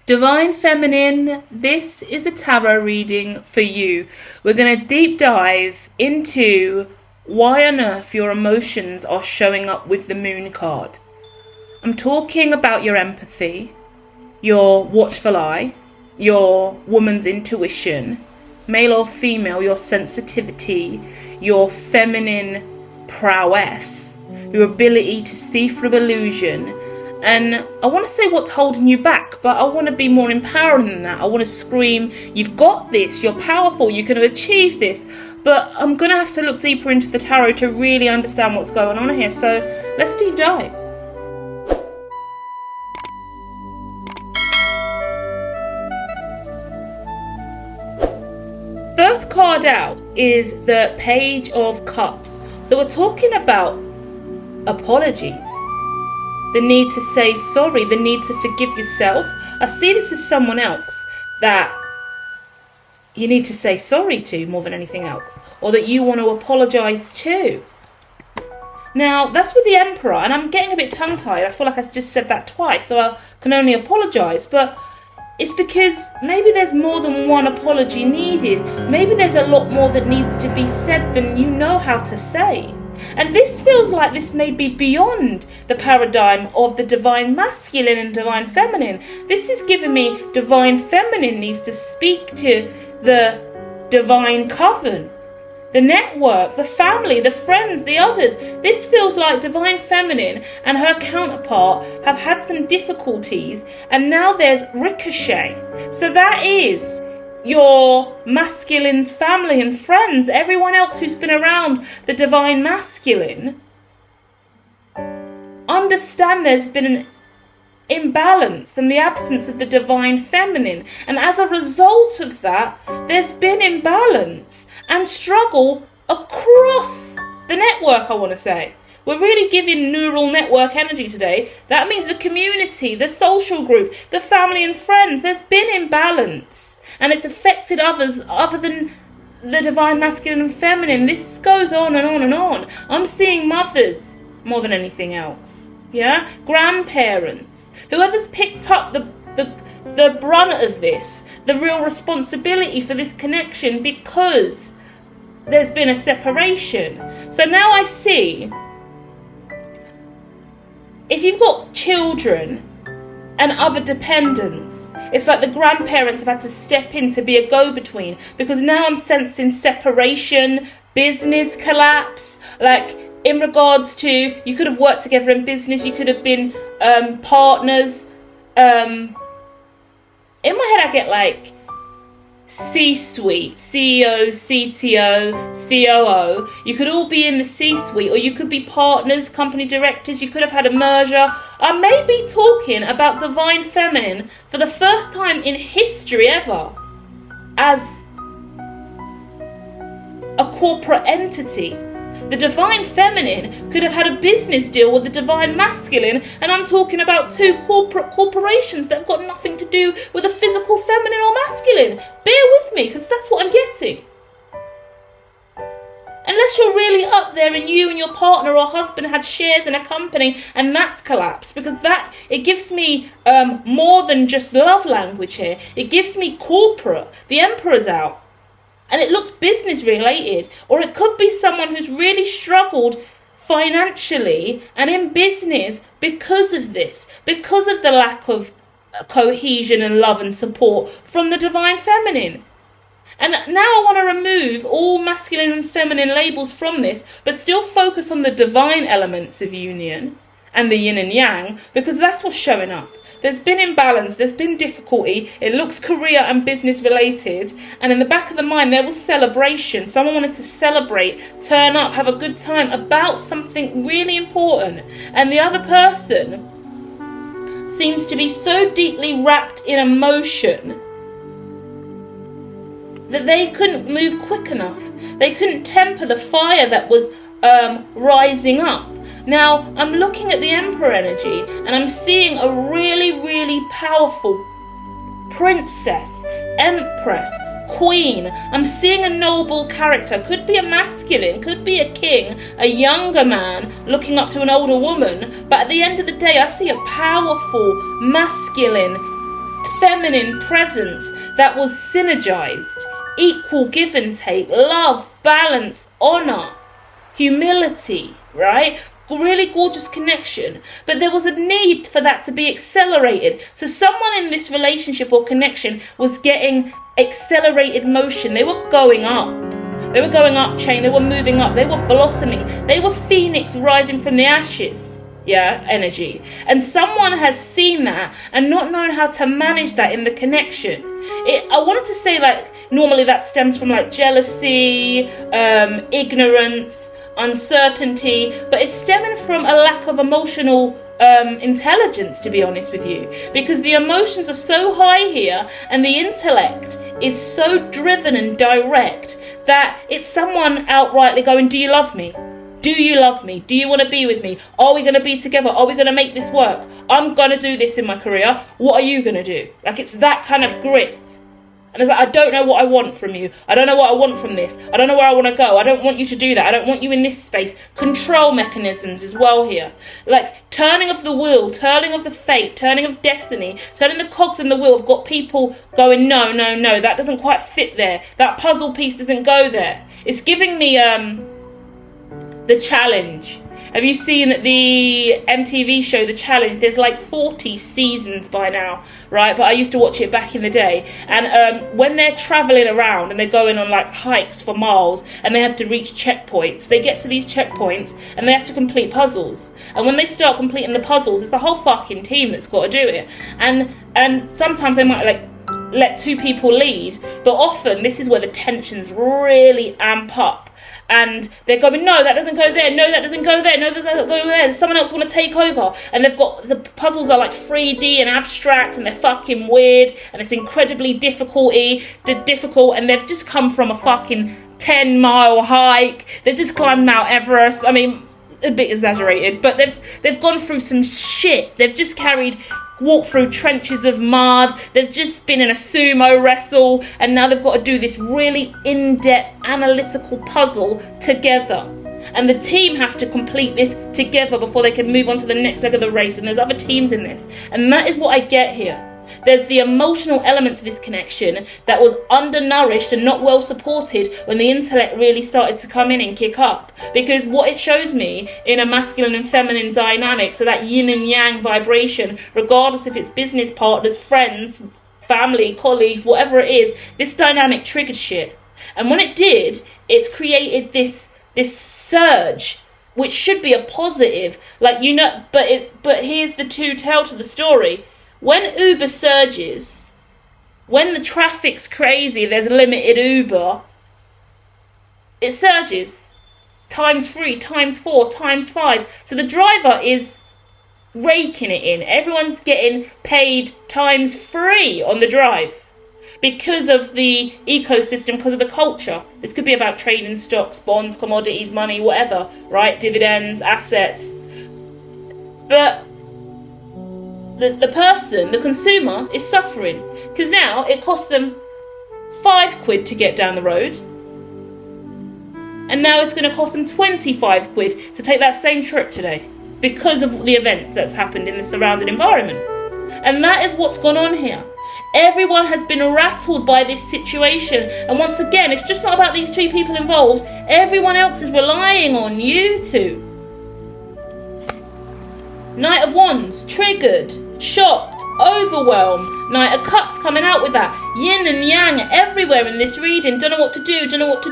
Divine Feminine, this is a tarot reading for you. We're going to deep dive into why on earth your emotions are showing up with the Moon card. I'm talking about your empathy, your watchful eye, your woman's intuition, male or female, your sensitivity, your feminine prowess, your ability to see through illusion. And I want to say what's holding you back, but I want to be more empowering than that. I want to scream, you've got this, you're powerful, you can achieve this. But I'm going to have to look deeper into the tarot to really understand what's going on here. So let's deep dive. First card out is the Page of Cups. So we're talking about apologies. The need to say sorry, the need to forgive yourself. I see this as someone else that you need to say sorry to more than anything else, or that you want to apologise to. Now, that's with the Emperor, and I'm getting a bit tongue-tied. I feel like I just said that twice, so I can only apologise, but it's because maybe there's more than one apology needed. Maybe there's a lot more that needs to be said than you know how to say. And this feels like this may be beyond the paradigm of the divine masculine and divine feminine. This is giving me divine feminine needs to speak to the divine coven, the network, the family, the friends, the others. This feels like divine feminine and her counterpart have had some difficulties, and now there's ricochet. So that is your masculine's family and friends, everyone else who's been around the divine masculine. Understand there's been an imbalance and the absence of the divine feminine, and as a result of that there's been imbalance and struggle across the network. I want to say we're really giving neural network energy today. That means the community, the social group, the family and friends, there's been imbalance. And it's affected others other than the divine masculine and feminine. This goes on and on and on. I'm seeing mothers more than anything else. Yeah? Grandparents. Whoever's picked up the brunt of this, the real responsibility for this connection, because there's been a separation. So now I see, if you've got children and other dependents, it's like the grandparents have had to step in to be a go-between, because now I'm sensing separation, business collapse, like in regards to, you could have worked together in business, you could have been partners. In my head I get like C-suite, CEO, CTO, COO. You could all be in the C-suite, or you could be partners, company directors. You could have had a merger. I may be talking about divine feminine for the first time in history ever as a corporate entity. The divine feminine could have had a business deal with the divine masculine, and I'm talking about two corporations that have got nothing to do with a physical feminine or masculine. Bear with me, because that's what I'm getting. Unless you're really up there and you and your partner or husband had shares in a company and that's collapsed, because that, it gives me more than just love language here. It gives me corporate. The Emperor's out. And it looks business related, or it could be someone who's really struggled financially and in business because of this, because of the lack of cohesion and love and support from the divine feminine. And now I want to remove all masculine and feminine labels from this, but still focus on the divine elements of union and the yin and yang, because that's what's showing up. There's been imbalance, there's been difficulty, it looks career and business related, and in the back of the mind there was celebration. Someone wanted to celebrate, turn up, have a good time about something really important, and the other person seems to be so deeply wrapped in emotion that they couldn't move quick enough. They couldn't temper the fire that was rising up. Now, I'm looking at the Emperor energy, and I'm seeing a really, really powerful princess, empress, queen. I'm seeing a noble character. Could be a masculine, could be a king, a younger man looking up to an older woman. But at the end of the day, I see a powerful, masculine feminine presence that was synergized, equal give and take, love, balance, honor, humility, right? Really gorgeous connection, but there was a need for that to be accelerated. So someone in this relationship or connection was getting accelerated motion. They were going up. They were going up chain. They were moving up. They were blossoming. They were phoenix rising from the ashes. Yeah, energy. And someone has seen that and not known how to manage that in the connection. I wanted to say, like, normally that stems from like jealousy, ignorance, uncertainty, but it's stemming from a lack of emotional intelligence, to be honest with you, because the emotions are so high here and the intellect is so driven and direct that it's someone outrightly going, do you love me? Do you love me? Do you want to be with me? Are we going to be together? Are we going to make this work? I'm going to do this in my career. What are you going to do? Like, it's that kind of grit. And it's like, I don't know what I want from you. I don't know what I want from this. I don't know where I want to go. I don't want you to do that. I don't want you in this space. Control mechanisms as well here. Like turning of the wheel, turning of the fate, turning of destiny, turning the cogs in the wheel. I've got people going, no, that doesn't quite fit there. That puzzle piece doesn't go there. It's giving me The Challenge. Have you seen the MTV show The Challenge? There's like 40 seasons by now, right? But I used to watch it back in the day. And when they're traveling around and they're going on like hikes for miles and they have to reach checkpoints, they get to these checkpoints and they have to complete puzzles. And when they start completing the puzzles, it's the whole fucking team that's got to do it. And sometimes they might like let two people lead, but often this is where the tensions really amp up. And they're going, no, that doesn't go there. No, that doesn't go there. No, that doesn't go there. Someone else want to take over. And they've got, the puzzles are like 3D and abstract and they're fucking weird. And it's incredibly difficult. And they've just come from a fucking 10-mile hike. They've just climbed Mount Everest. I mean, a bit exaggerated. But they've gone through some shit. They've just walked through trenches of mud. They've just been in a sumo wrestle, and now they've got to do this really in-depth analytical puzzle together. And the team have to complete this together before they can move on to the next leg of the race. And there's other teams in this, and that is what I get here. There's the emotional element to this connection that was undernourished and not well supported when the intellect really started to come in and kick up. Because what it shows me in a masculine and feminine dynamic, so that yin and yang vibration, regardless if it's business partners, friends, family, colleagues, whatever it is, this dynamic triggered shit. And when it did, it's created this surge, which should be a positive, like, you know, but here's the tell to the story. When Uber surges, when the traffic's crazy, there's limited Uber, it surges. Times 3, times 4, times 5. So the driver is raking it in. Everyone's getting paid times 3 on the drive because of the ecosystem, because of the culture. This could be about trading stocks, bonds, commodities, money, whatever, right? Dividends, assets. But the person, the consumer, is suffering because now it costs them £5 to get down the road, and now it's going to cost them £25 to take that same trip today because of the events that's happened in the surrounding environment. And that is what's gone on here. Everyone has been rattled by this situation, and once again, it's just not about these two people involved. Everyone else is relying on you two. Knight of Wands, triggered, shocked, overwhelmed. Knight of Cups coming out with that. Yin and yang everywhere in this reading. Don't know what to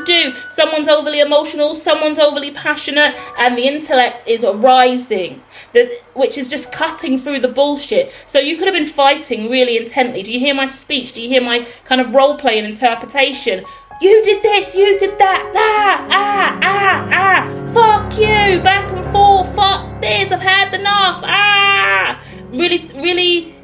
do. Someone's overly emotional, someone's overly passionate, and the intellect is rising, which is just cutting through the bullshit. So you could have been fighting really intently. Do you hear my speech? Do you hear my kind of role-play and interpretation? You did this, you did that, fuck you, back and forth, fuck this, I've had enough, really,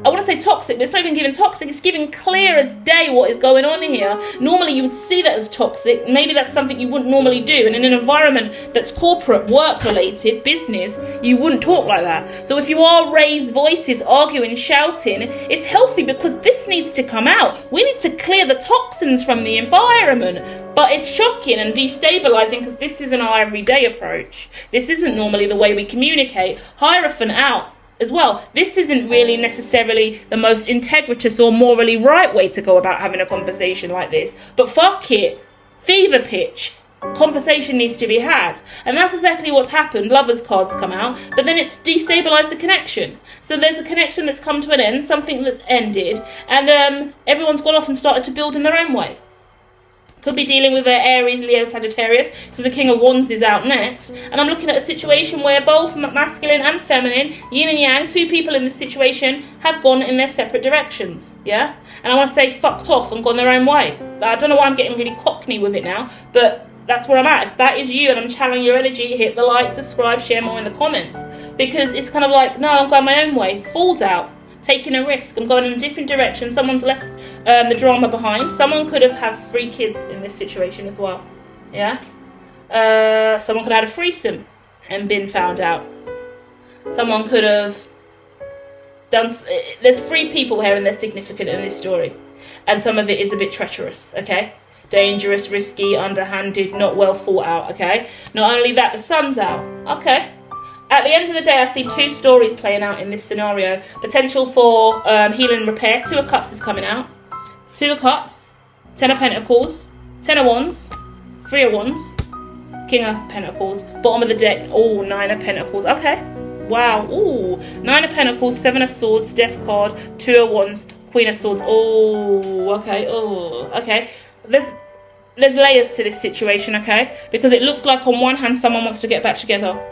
I want to say toxic, but it's not even giving toxic, it's giving clear as day what is going on here. Normally you would see that as toxic, maybe that's something you wouldn't normally do, and in an environment that's corporate, work-related, business, you wouldn't talk like that. So if you are raised voices, arguing, shouting, it's healthy because this needs to come out. We need to clear the toxins from the environment. But it's shocking and destabilizing because this isn't our everyday approach. This isn't normally the way we communicate. Hierophant out. as well. This isn't really necessarily the most integritous or morally right way to go about having a conversation like this. But fuck it. Fever pitch. Conversation needs to be had. And that's exactly what's happened. Lovers cards come out, but then it's destabilised the connection. So there's a connection that's come to an end, something that's ended, and everyone's gone off and started to build in their own way. Could be dealing with Aries, Leo, Sagittarius, because the King of Wands is out next. And I'm looking at a situation where both masculine and feminine, yin and yang, two people in this situation have gone in their separate directions. Yeah? And I want to say fucked off and gone their own way. I don't know why I'm getting really cockney with it now, but that's where I'm at. If that is you and I'm channeling your energy, hit the like, subscribe, share more in the comments. Because it's kind of like, no, I'm going my own way. Falls out. Taking a risk. I'm going in a different direction. Someone's left the drama behind. Someone could have had 3 kids in this situation as well. Yeah? Someone could have had a threesome and been found out. Someone could have done... There's 3 people here and they're significant in this story. And some of it is a bit treacherous, okay? Dangerous, risky, underhanded, not well thought out, okay? Not only that, the sun's out. Okay. At the end of the day, I see 2 stories playing out in this scenario. Potential for healing and repair. 2 of Cups is coming out. 2 of Cups, 10 of Pentacles, 10 of Wands, 3 of Wands, King of Pentacles. Bottom of the deck, 9 of Pentacles. Okay. Wow. 9 of Pentacles, 7 of Swords, Death card, 2 of Wands, Queen of Swords. Okay. Okay. There's layers to this situation, okay? Because it looks like on one hand, someone wants to get back together.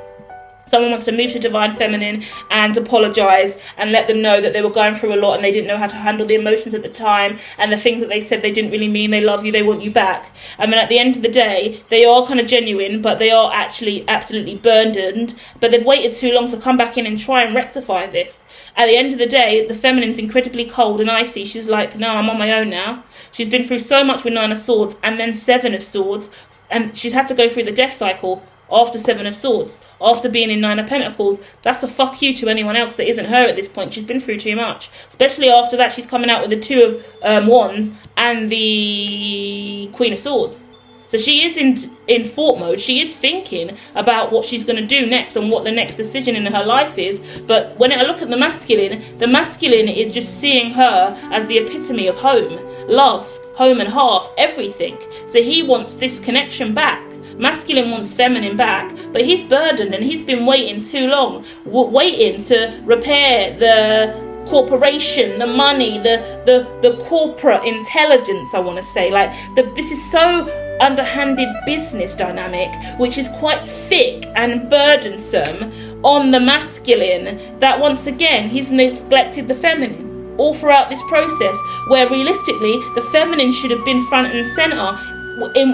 Someone wants to move to Divine Feminine and apologise and let them know that they were going through a lot and they didn't know how to handle the emotions at the time, and the things that they said they didn't really mean. They love you, they want you back. And then at the end of the day, they are kind of genuine, but they are actually absolutely burdened. But they've waited too long to come back in and try and rectify this. At the end of the day, the feminine's incredibly cold and icy. She's like, no, I'm on my own now. She's been through so much with 9 of Swords and then 7 of Swords. And she's had to go through the death cycle after 7 of Swords, after being in 9 of Pentacles. That's a fuck you to anyone else that isn't her at this point. She's been through too much. Especially after that, she's coming out with the 2 of Wands and the Queen of Swords. So she is in thought mode. She is thinking about what she's going to do next and what the next decision in her life is. But when I look at the masculine is just seeing her as the epitome of home, love, home and hearth, everything. So he wants this connection back. Masculine wants feminine back, but he's burdened and he's been waiting too long, waiting to repair the corporation, the money, the corporate intelligence, I want to say. Like, this is so underhanded business dynamic, which is quite thick and burdensome on the masculine, that once again, he's neglected the feminine all throughout this process, where realistically, the feminine should have been front and centre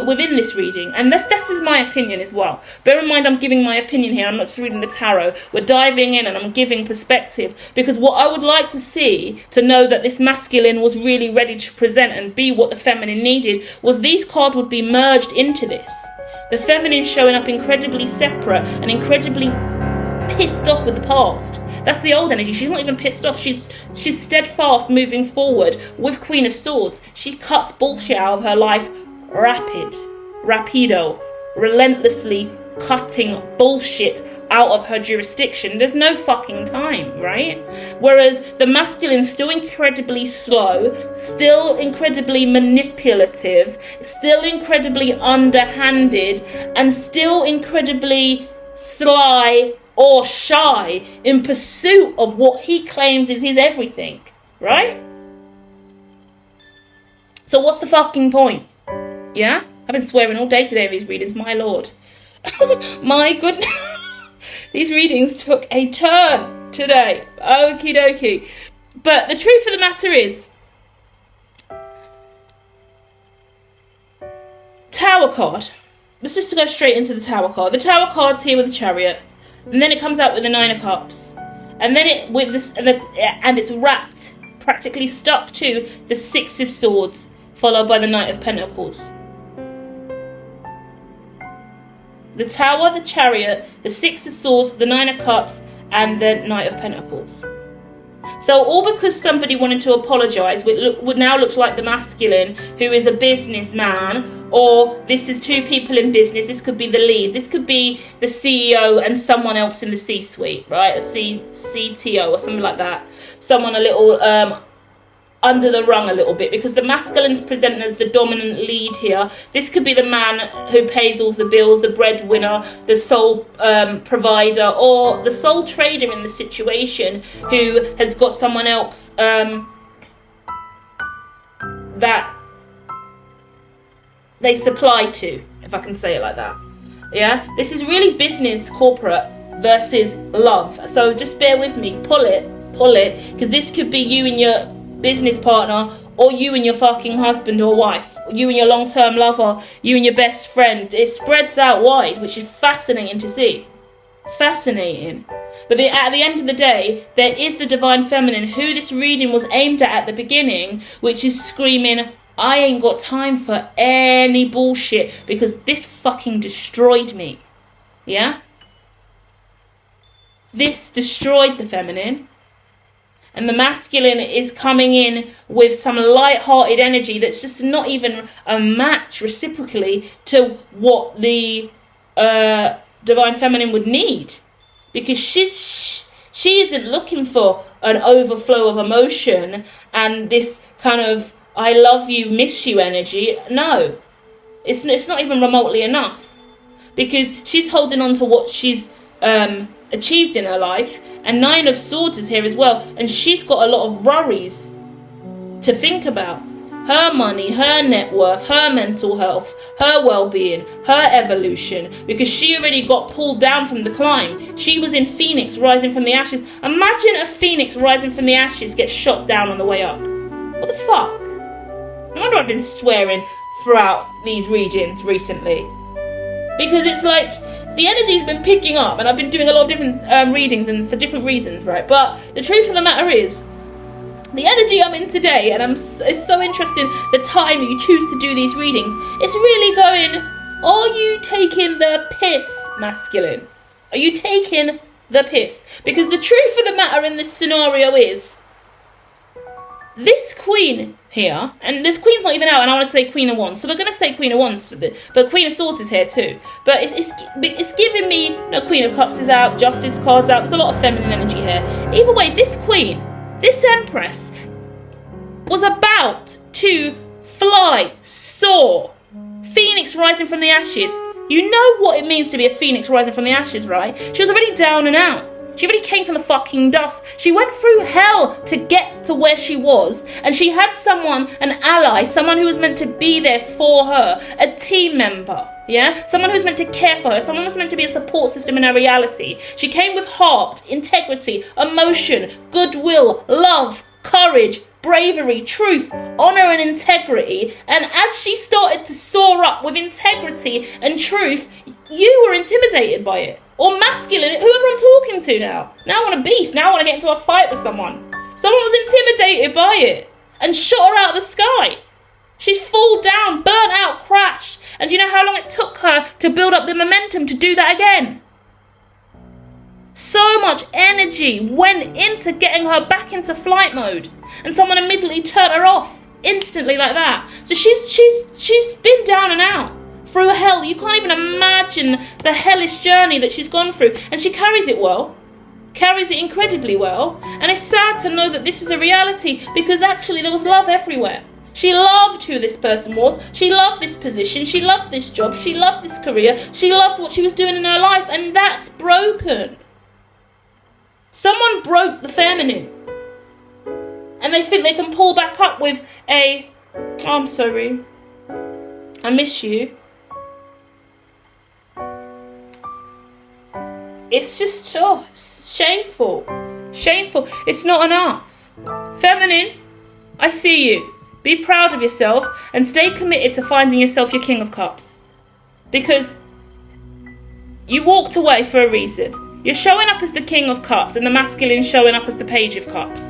within this reading. And this is my opinion as well. Bear in mind, I'm giving my opinion here. I'm not just reading the tarot. We're diving in and I'm giving perspective, because what I would like to see, to know that this masculine was really ready to present and be what the feminine needed, was these cards would be merged into this. The feminine showing up incredibly separate and incredibly pissed off with the past. That's the old energy. She's not even pissed off. She's steadfast moving forward with Queen of Swords. She cuts bullshit out of her life rapido, relentlessly cutting bullshit out of her jurisdiction. There's no fucking time, right? Whereas the masculine's still incredibly slow, still incredibly manipulative, still incredibly underhanded, and still incredibly sly or shy in pursuit of what he claims is his everything, right? So what's the fucking point? Yeah? I've been swearing all day today in these readings, my lord. My goodness. These readings took a turn today. Okie dokie. But the truth of the matter is, Tower card. Let's just go straight into the Tower card. The Tower card's here with the Chariot. And then it comes out with the 9 of Cups. And then it with this, and it's wrapped, practically stuck to the 6 of Swords, followed by the Knight of Pentacles. The Tower, the Chariot, the 6 of Swords, the 9 of Cups, and the Knight of Pentacles. So all because somebody wanted to apologise, would now look like the masculine, who is a businessman, or this is two people in business. This could be the lead. This could be the CEO and someone else in the C-suite, right? A CTO or something like that. Someone a little under the rung a little bit, because the masculine's presented as the dominant lead here. This could be the man who pays all the bills, the breadwinner, the sole provider, or the sole trader in the situation, who has got someone else that they supply to, if I can say it like that. Yeah, this is really business, corporate versus love. So just bear with me, pull it, because this could be you and your business partner, or you and your fucking husband or wife, you and your long-term lover, you and your best friend. It spreads out wide, which is fascinating to see. Fascinating. But at the end of the day, there is the divine feminine, who this reading was aimed at the beginning, which is screaming, I ain't got time for any bullshit, because this fucking destroyed me. Yeah? This destroyed the feminine. And the masculine is coming in with some light-hearted energy that's just not even a match reciprocally to what the divine feminine would need. Because she isn't looking for an overflow of emotion and this kind of I love you, miss you energy. No, it's not even remotely enough. Because she's holding on to what she's achieved in her life. And 9 of Swords is here as well. And she's got a lot of worries to think about. Her money, her net worth, her mental health, her well-being, her evolution. Because she already got pulled down from the climb. She was in Phoenix rising from the ashes. Imagine a Phoenix rising from the ashes gets shot down on the way up. What the fuck? No wonder I've been swearing throughout these readings recently. Because it's like the energy's been picking up, and I've been doing a lot of different readings and for different reasons, right? But the truth of the matter is, the energy I'm in today, and it's so interesting the time you choose to do these readings, it's really going, are you taking the piss, masculine? Are you taking the piss? Because the truth of the matter in this scenario is, this queen here, and this queen's not even out, and I want to say Queen of Wands, so we're going to say Queen of Wands for but Queen of Swords is here too. But it's giving me, Queen of Cups is out, Justice card's out, there's a lot of feminine energy here. Either way, this queen, this empress, was about to fly, soar, Phoenix rising from the ashes. You know what it means to be a Phoenix rising from the ashes, right? She was already down and out. She already came from the fucking dust. She went through hell to get to where she was. And she had someone, an ally, someone who was meant to be there for her. A team member, yeah? Someone who was meant to care for her. Someone who was meant to be a support system in her reality. She came with heart, integrity, emotion, goodwill, love, courage, bravery, truth, honor and integrity. And as she started to soar up with integrity and truth, you were intimidated by it. Or masculine, whoever I'm talking to now. Now I want to beef. Now I want to get into a fight with someone. Someone was intimidated by it and shot her out of the sky. She's fall down, burnt out, crashed. And do you know how long it took her to build up the momentum to do that again? So much energy went into getting her back into flight mode. And someone immediately turned her off instantly like that. So she's been down and out. Through hell. You can't even imagine the hellish journey that she's gone through. And she carries it well. Carries it incredibly well. And it's sad to know that this is a reality, because actually there was love everywhere. She loved who this person was. She loved this position. She loved this job. She loved this career. She loved what she was doing in her life. And that's broken. Someone broke the feminine. And they think they can pull back up with a, oh, I'm sorry, I miss you. It's just, it's shameful. Shameful. It's not enough. Feminine, I see you. Be proud of yourself and stay committed to finding yourself your King of Cups. Because you walked away for a reason. You're showing up as the King of Cups and the masculine showing up as the Page of Cups.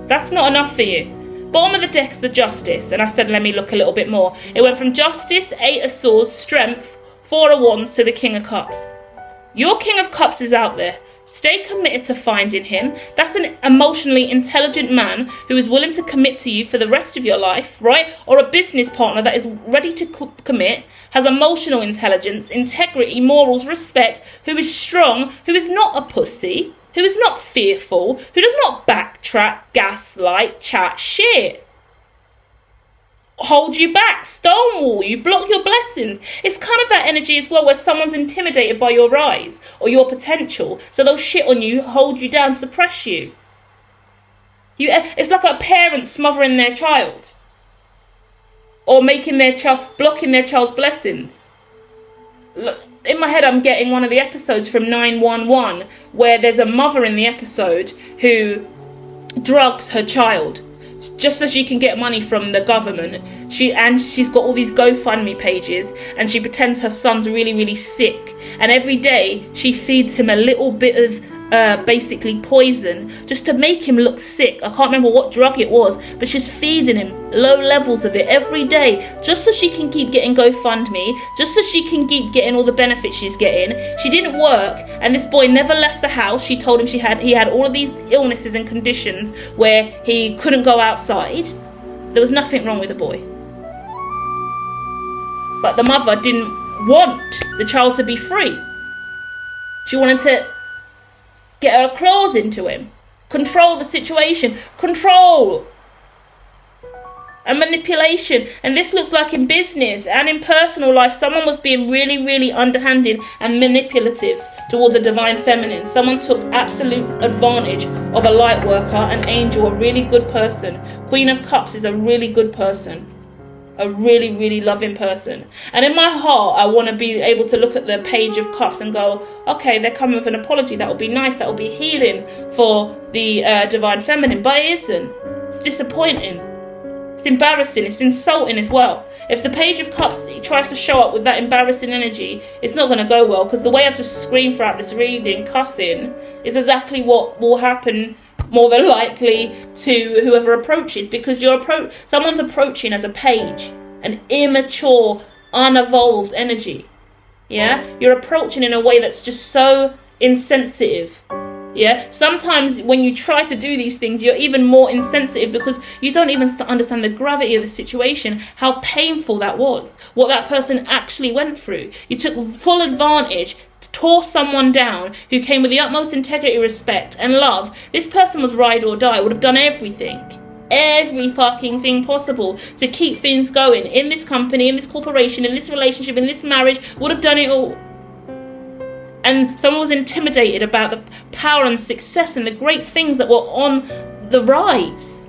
That's not enough for you. Bottom of the deck's the Justice. And I said, let me look a little bit more. It went from Justice, 8 of Swords, Strength, 4 of Wands to the King of Cups. Your King of Cups is out there. Stay committed to finding him. That's an emotionally intelligent man who is willing to commit to you for the rest of your life, right? Or a business partner that is ready to commit, has emotional intelligence, integrity, morals, respect, who is strong, who is not a pussy, who is not fearful, who does not backtrack, gaslight, chat shit, hold you back, stonewall you, block your blessings. It's kind of that energy as well, where someone's intimidated by your rise or your potential, so they'll shit on you, hold you down, suppress you. It's like a parent smothering their child, or making their child, blocking their child's blessings. Look, in my head, I'm getting one of the episodes from 911 where there's a mother in the episode who drugs her child just so she can get money from the government. She's got all these GoFundMe pages, and she pretends her son's really, really sick. And every day she feeds him a little bit of basically poison just to make him look sick. I can't remember what drug it was, but she's feeding him low levels of it every day just so she can keep getting GoFundMe, just so she can keep getting all the benefits she's getting. She didn't work, and this boy never left the house. She told him he had all of these illnesses and conditions where he couldn't go outside. There was nothing wrong with the boy, but the mother didn't want the child to be free. She wanted to get her claws into him, control the situation, control and manipulation. And this looks like in business and in personal life, someone was being really, really underhanded and manipulative towards a divine feminine. Someone took absolute advantage of a light worker, an angel, a really good person. Queen of Cups is a really good person, a really, really loving person. And in my heart, I want to be able to look at the Page of Cups and go, okay, they're coming with an apology. That will be nice. That will be healing for the divine feminine. But it isn't. It's disappointing. It's embarrassing. It's insulting as well. If the Page of Cups tries to show up with that embarrassing energy, it's not going to go well, because the way I've just screamed throughout this reading, cussing, is exactly what will happen more than likely to whoever approaches, because someone's approaching as a page, an immature, unevolved energy. Yeah, you're approaching in a way that's just so insensitive. Yeah, sometimes when you try to do these things, you're even more insensitive because you don't even understand the gravity of the situation, how painful that was, what that person actually went through. You took full advantage, tore someone down who came with the utmost integrity, respect and love. This person was ride or die, would have done every fucking thing possible to keep things going in this company, in this corporation, in this relationship, in this marriage, would have done it all. And someone was intimidated about the power and success and the great things that were on the rise.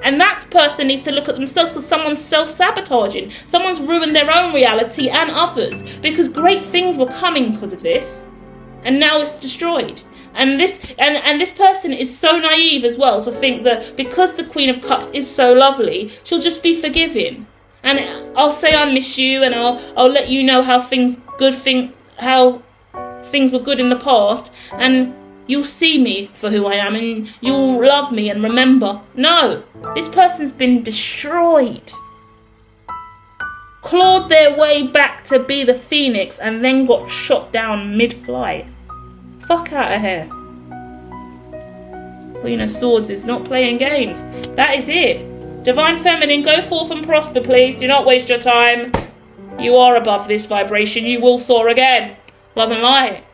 And that person needs to look at themselves, because someone's self-sabotaging. Someone's ruined their own reality and others, because great things were coming because of this, and now it's destroyed. And this person is so naive as well to think that because the Queen of Cups is so lovely, she'll just be forgiving. And I'll say I miss you, and I'll let you know how things were good in the past, and you'll see me for who I am, and you'll love me and remember. No, this person's been destroyed, clawed their way back to be the phoenix, and then got shot down mid-flight. Fuck out of here. Queen of Swords is not playing games. That is it. Divine Feminine, go forth and prosper, please. Do not waste your time. You are above this vibration. You will soar again. Love and light.